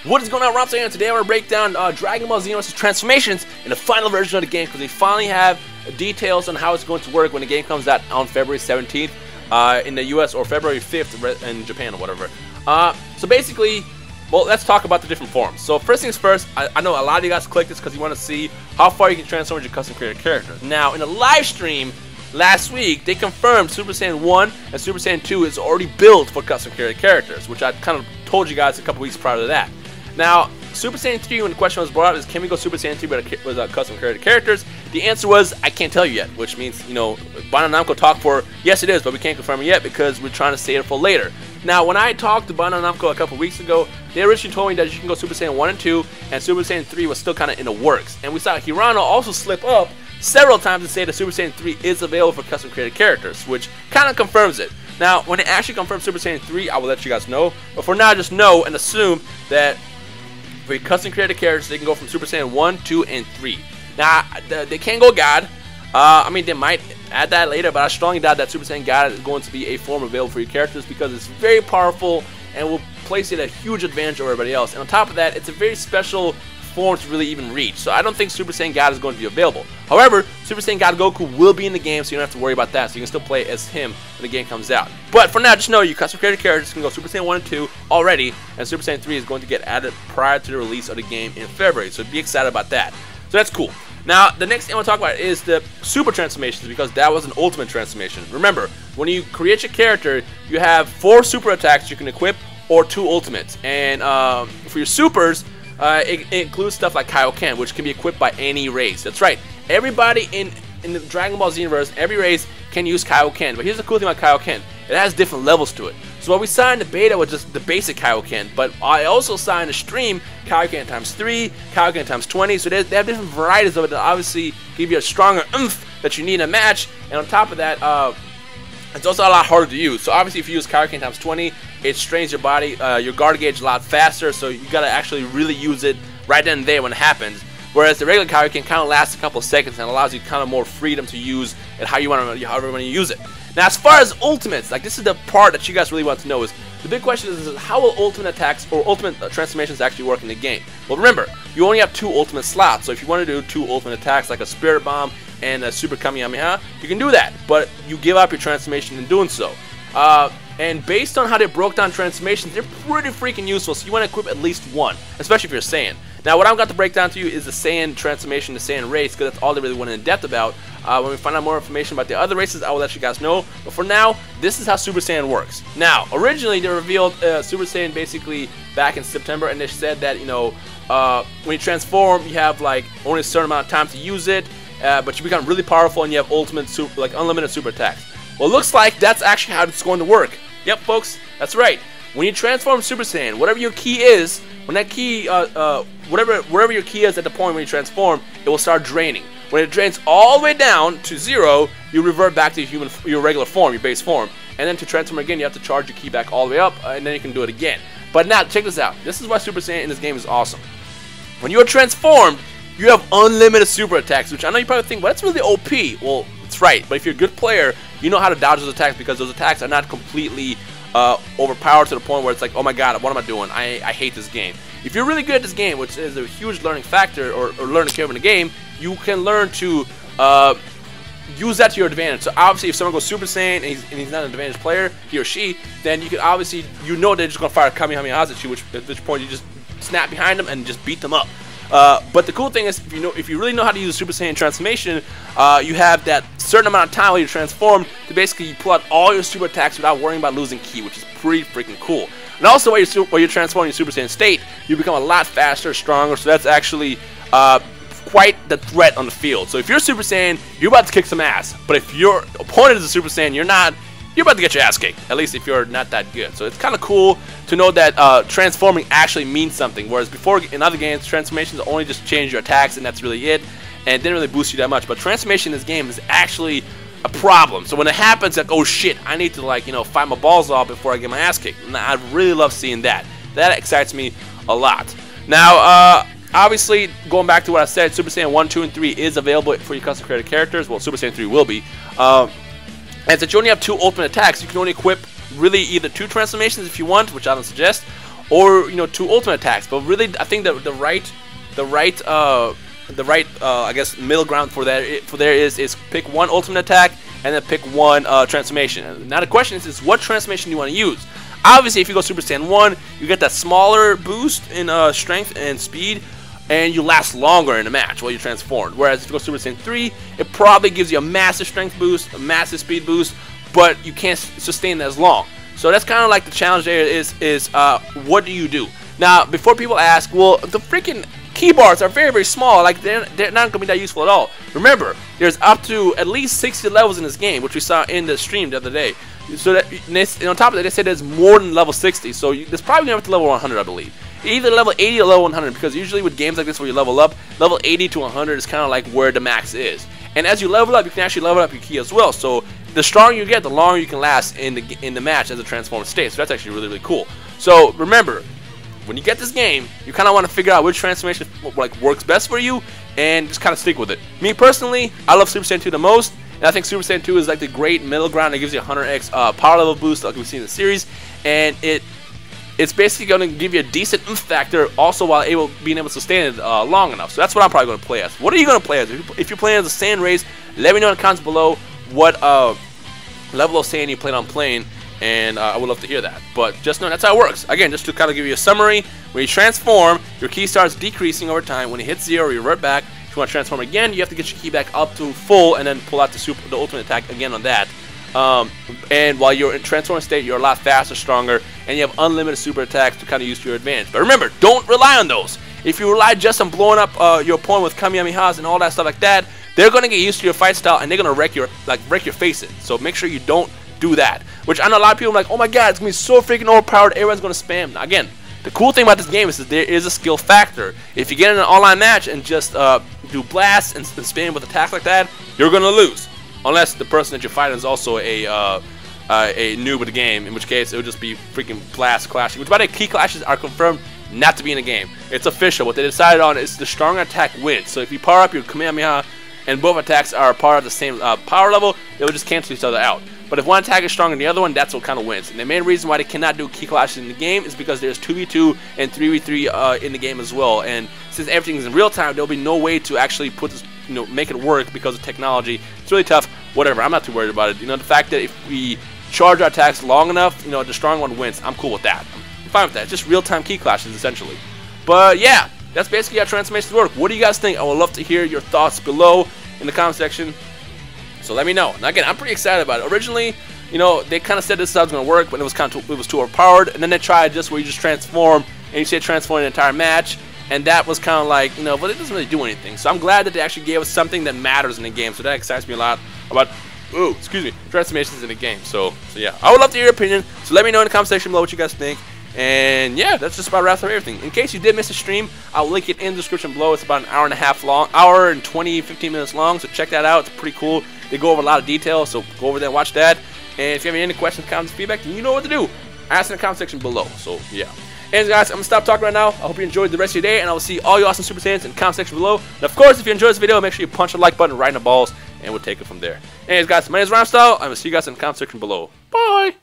What is going on, Rhymestyle? Today I want to break down Dragon Ball Xenoverse transformations in the final version of the game because they finally have details on how it's going to work when the game comes out on February 17th in the US or February 5th in Japan or whatever. So basically, well, let's talk about the different forms. So first things first, I know a lot of you guys click this because you want to see how far you can transform your custom created characters. Now, in a live stream last week, they confirmed Super Saiyan 1 and Super Saiyan 2 is already built for custom created characters, which I kind of told you guys a couple weeks prior to that. Now, Super Saiyan 3, when the question was brought up, is can we go Super Saiyan 3 with custom created characters? The answer was, I can't tell you yet, which means, you know, Bandai Namco talked for, yes it is, but we can't confirm it yet because we're trying to save it for later. Now, when I talked to Bandai Namco a couple weeks ago, they originally told me that you can go Super Saiyan 1 and 2, and Super Saiyan 3 was still kind of in the works. And we saw Hirano also slip up several times to say that Super Saiyan 3 is available for custom created characters, which kind of confirms it. Now, when they actually confirm Super Saiyan 3, I will let you guys know, but for now, just know and assume that for your custom created characters, they can go from Super Saiyan 1, 2, and 3. Now, they can't go God. I mean, they might add that later, but I strongly doubt that Super Saiyan God is going to be a form available for your characters because it's very powerful and will place it at a huge advantage over everybody else. And on top of that, it's a very special form to really even reach. So I don't think Super Saiyan God is going to be available. However, Super Saiyan God Goku will be in the game, so you don't have to worry about that. So you can still play as him when the game comes out. But for now, just know you custom created characters can go Super Saiyan 1 and 2 already, and Super Saiyan 3 is going to get added prior to the release of the game in February. So be excited about that. So that's cool. Now, the next thing I want to talk about is the super transformations because that was an ultimate transformation. Remember, when you create your character, you have 4 super attacks you can equip or 2 ultimates. And for your supers, it includes stuff like Kaioken, which can be equipped by any race. That's right. Everybody in the Dragon Ball Xenoverse, every race can use Kaioken. But here's the cool thing about Kaioken. It has different levels to it. So what we saw in the beta was just the basic Kaioken, but I also saw in the stream Kaioken times 3, Kaioken times 20, so they have different varieties of it that obviously give you a stronger oomph that you need in a match, and on top of that, it's also a lot harder to use. So obviously if you use Kaioken times 20, it strains your body, your guard gauge a lot faster, so you gotta actually really use it right then and there when it happens. Whereas the regular Kaioken kind of lasts a couple of seconds and allows you kind of more freedom to use it however you want to use it. Now, as far as ultimates, like this is the part that you guys really want to know is the big question is how will ultimate attacks or ultimate transformations actually work in the game? Well, remember, you only have 2 ultimate slots, so if you want to do 2 ultimate attacks like a Spirit Bomb and a Super Kamehameha, you can do that, but you give up your transformation in doing so. And based on how they broke down transformations, they're pretty freaking useful, so you want to equip at least 1, especially if you're Saiyan. Now, what I'm going to break down to you is the Saiyan transformation, the Saiyan race, because that's all they really went in depth about. When we find out more information about the other races, I will let you guys know. But for now, this is how Super Saiyan works. Now, originally they revealed Super Saiyan basically back in September, and they said that, you know, when you transform, you have like only a certain amount of time to use it, but you become really powerful and you have ultimate, like unlimited super attacks. Well, it looks like that's actually how it's going to work. Yep, folks, that's right. When you transform Super Saiyan, whatever your key is, when that key, wherever your key is at the point when you transform, it will start draining. When it drains all the way down to 0, you revert back to your regular form, your base form. And then to transform again, you have to charge your key back all the way up, and then you can do it again. But now, check this out. This is why Super Saiyan in this game is awesome. When you are transformed, you have unlimited super attacks, which I know you probably think, well, that's really OP. Well, it's right. But if you're a good player, you know how to dodge those attacks because those attacks are not completely overpowered to the point where it's like, oh my god, what am I doing? I hate this game. If you're really good at this game, which is a huge learning factor or learning curve in the game, you can learn to use that to your advantage. So obviously if someone goes Super Saiyan and he's not an advantage player, he or she, then you can obviously, you know they're just going to fire Kamehamehas at you, at which point you just snap behind them and just beat them up. But the cool thing is, if you really know how to use Super Saiyan transformation, you have that certain amount of time while you transform to basically pull out all your super attacks without worrying about losing ki, which is pretty freaking cool. And also, while you're transforming your Super Saiyan state, you become a lot faster, stronger. So that's actually quite the threat on the field. So if you're Super Saiyan, you're about to kick some ass. But if your opponent is a Super Saiyan, you're not. You're about to get your ass kicked, at least if you're not that good. So it's kind of cool to know that transforming actually means something, whereas before in other games, transformations only just change your attacks and that's really it, and it didn't really boost you that much. But transformation in this game is actually a problem. So when it happens, like, oh shit, I need to, like, fight my balls off before I get my ass kicked. And I really love seeing that. That excites me a lot. Now, obviously, going back to what I said, Super Saiyan 1, 2, and 3 is available for your custom created characters. Well, Super Saiyan 3 will be. And since you only have 2 ultimate attacks, you can only equip really either 2 transformations if you want, which I don't suggest, or, you know, 2 ultimate attacks. But really, I think that the right I guess middle ground for there is pick 1 ultimate attack and then pick 1 transformation. Now the question is what transformation do you want to use? Obviously, if you go Super Saiyan 1, you get that smaller boost in strength and speed, and you last longer in the match while you're transformed. Whereas if you go Super Saiyan 3, it probably gives you a massive strength boost, a massive speed boost, but you can't sustain that as long. So that's kind of like the challenge there is what do you do? Now, before people ask, well, the freaking key bars are very, very small. Like, they're not going to be that useful at all. Remember, there's up to at least 60 levels in this game, which we saw in the stream the other day. So that, and on top of that, they said there's more than level 60. So there's probably going to have to level 100, I believe. Either level 80 or level 100, because usually with games like this where you level up, level 80 to 100 is kind of like where the max is. And as you level up, you can actually level up your ki as well. So the stronger you get, the longer you can last in the match as a transformed state. So that's actually really, really cool. So remember, when you get this game, you kind of want to figure out which transformation like works best for you, and just kind of stick with it. Me personally, I love Super Saiyan 2 the most, and I think Super Saiyan 2 is like the great middle ground that gives you a 100x power level boost like we've seen in the series, and it's basically going to give you a decent oomph factor also while being able to sustain it long enough. So that's what I'm probably going to play as. What are you going to play as? If you're playing as a Saiyan race, let me know in the comments below what level of Saiyan you plan on playing, and I would love to hear that. But just know that's how it works. Again, just to kind of give you a summary, when you transform, your ki starts decreasing over time. When you hit 0, you revert back. If you want to transform again, you have to get your ki back up to full and then pull out the ultimate attack again on that. And while you're in transform state, you're a lot faster, stronger, and you have unlimited super attacks to kind of use to your advantage. But remember, don't rely on those. If you rely just on blowing up your opponent with Kamehamehas and all that stuff like that, they're going to get used to your fight style and they're going to wreck your face in. So make sure you don't do that. Which I know a lot of people are like, oh my god, it's going to be so freaking overpowered, everyone's going to spam. Now, again, the cool thing about this game is that there is a skill factor. If you get in an online match and just do blasts and spam with attacks like that, you're going to lose. Unless the person that you're fighting is also a noob of the game, in which case it would just be freaking blast clashing. Which by the way, key clashes are confirmed not to be in the game. It's official. What they decided on is the stronger attack wins. So if you power up your Kamehameha and both attacks are part of the same power level, they will just cancel each other out. But if one attack is stronger than the other one, that's what kind of wins. And the main reason why they cannot do key clashes in the game is because there's 2v2 and 3v3 in the game as well. And since everything is in real time, there'll be no way to actually put this, make it work because of technology. It's really tough. Whatever. I'm not too worried about it. The fact that if we charge our attacks long enough, the strong one wins. I'm cool with that. I'm fine with that. It's just real-time key clashes essentially. But yeah, that's basically how transformations work. What do you guys think? I would love to hear your thoughts below in the comment section. So let me know. And again, I'm pretty excited about it. Originally, they kind of said this is how it's going to work, but it was too overpowered. And then they tried just where you just transform and you say transform an entire match, and that was kind of like, but it doesn't really do anything. So I'm glad that they actually gave us something that matters in the game. So that excites me a lot about, transformations in the game. So yeah, I would love to hear your opinion. So let me know in the comment section below what you guys think. And yeah, that's just about wraps up everything. In case you did miss a stream, I'll link it in the description below. It's about an hour and a half long, hour and 15 minutes long. So check that out. It's pretty cool. They go over a lot of details, so go over there and watch that. And if you have any questions, comments, feedback, then you know what to do. Ask in the comment section below. So yeah. Anyways, guys, I'm gonna stop talking right now. I hope you enjoyed the rest of your day, and I will see all you awesome Super Saiyans in the comment section below. And of course, if you enjoyed this video, make sure you punch the like button right in the balls, and we'll take it from there. Anyways, guys, my name is Rhymestyle. I will see you guys in the comment section below. Bye.